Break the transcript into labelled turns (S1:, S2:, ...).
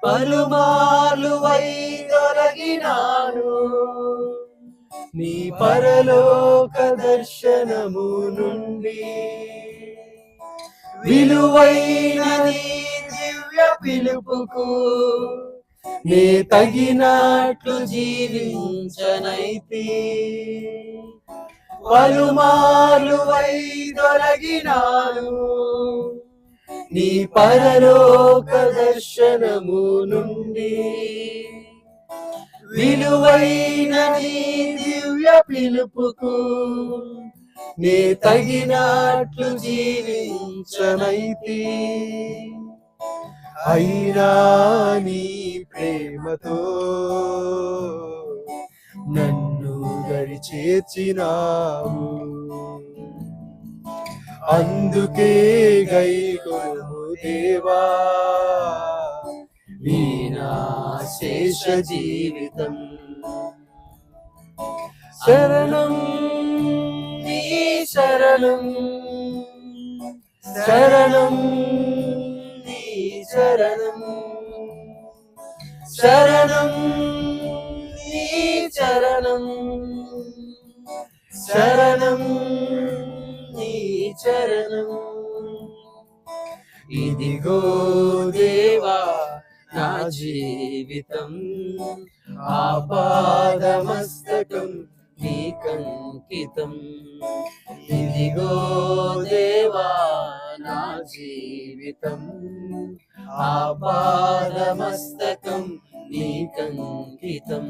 S1: పలుమార్లు వైదొలగినాను నీ పరలోక దర్శనము నుండి. విలువైన నీ దివ్య పిలుపుకు నే తగినట్లు జీవించనైతి. పలుమార్లు వైదొలగినాను నీ పరలోక దర్శనము నుండి. విలువైన నీ దివ్య పిలుపుకు నే తగినట్లు జీవించనైతి. అయినా నీ ప్రేమతో నన్ను దరి చేర్చినావు, అందుకే గైకొను దేవా ఈ నా శేష జీవితం. శరణం నీ శరణం, శరణం నీ శరణం, శరణం నీ చరణం, శరణం నీ చరణం. ఇదిగో దేవా నా జీవితం, ఆపాదమస్తకం నీకంకితం. ఇదిగో దేవా నా జీవితం, ఆపాదమస్తకం నీకంకితం.